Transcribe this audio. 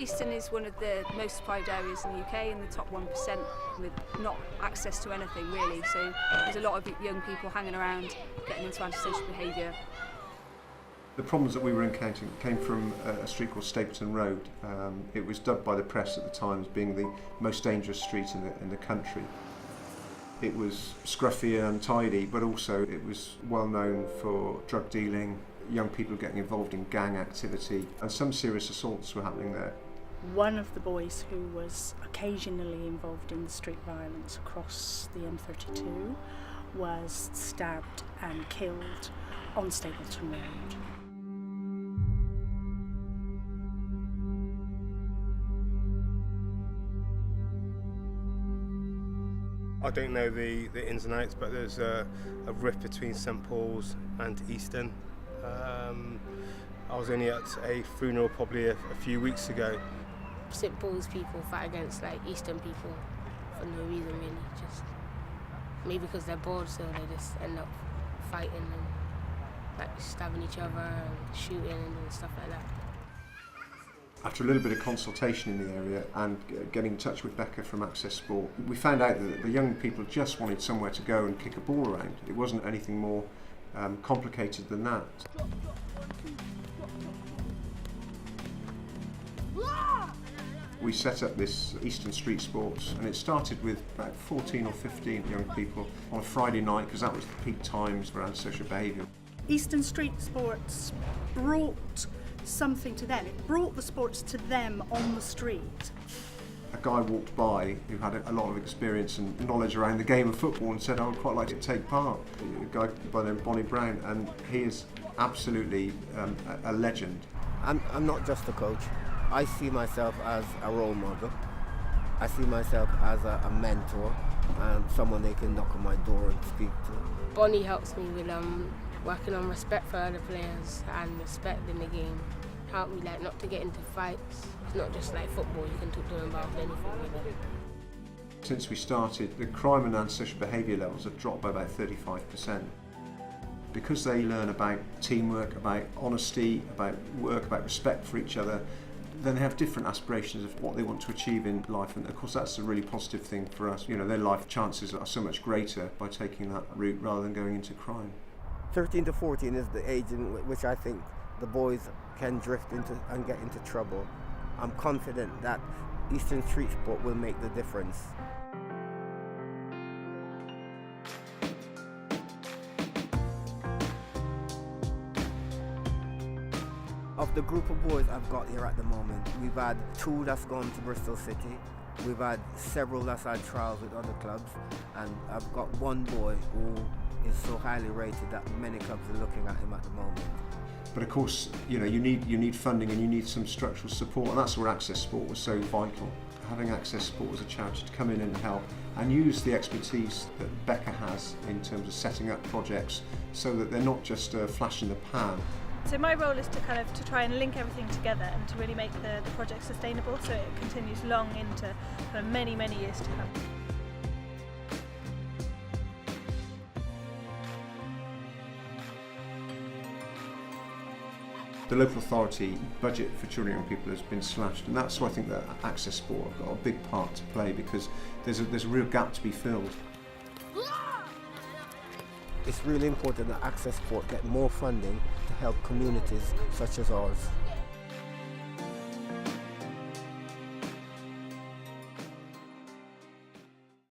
Easton is one of the most deprived areas in the UK, in the top 1% with not access to anything really. So there's a lot of young people hanging around getting into antisocial behaviour. The problems that we were encountering came from a street called Stapleton Road. It was dubbed by the press at the time as being the most dangerous street in the country. It was scruffy and untidy, but also it was well known for drug dealing, young people getting involved in gang activity, and some serious assaults were happening there. One of the boys who was occasionally involved in street violence across the M32 was stabbed and killed on Stapleton Road. I don't know the ins and outs, but there's a rift between St Paul's and Easton. I was only at a funeral probably a few weeks ago. St Paul's people fight against like Easton people for no reason really, just maybe because they're bored, so they just end up fighting and like stabbing each other and shooting and stuff like that. After a little bit of consultation in the area and getting in touch with Becca from Access Sport, we found out that the young people just wanted somewhere to go and kick a ball around. It wasn't anything more complicated than that. We set up this Easton Street Sports, and it started with about 14 or 15 young people on a Friday night, because that was the peak times for antisocial behaviour. Easton Street Sports brought something to them. It brought the sports to them on the street. A guy walked by who had a lot of experience and knowledge around the game of football and said, I would quite like to take part. A guy by the name of Bonnie Brown, and he is absolutely a legend. I'm not just a coach. I see myself as a role model. I see myself as a mentor and someone they can knock on my door and speak to. Bonnie helps me with working on respect for other players and respect in the game. Help me like not to get into fights. It's not just like football, you can talk to them about anything really. Since we started, the crime and antisocial behaviour levels have dropped by about 35%. Because they learn about teamwork, about honesty, about work, about respect for each other, then they have different aspirations of what they want to achieve in life, and of course that's a really positive thing for us. You know, their life chances are so much greater by taking that route rather than going into crime. 13 to 14 is the age in which I think the boys can drift into and get into trouble. I'm confident that Eastern Street Sport will make the difference. Of the group of boys I've got here at the moment, we've had 2 that's gone to Bristol City, we've had several that's had trials with other clubs, and I've got 1 boy who is so highly rated that many clubs are looking at him at the moment. But of course, you know, you need funding and you need some structural support, and that's where Access Sport was so vital. Having Access Sport as a charity to come in and help and use the expertise that Becca has in terms of setting up projects so that they're not just a flash in the pan. So my role is to try and link everything together and to really make the project sustainable so it continues long into kind of many years to come. The local authority budget for children and young people has been slashed, and that's why I think that Access Sport have got a big part to play, because there's a real gap to be filled. It's really important that Access Sport get more funding to help communities such as ours.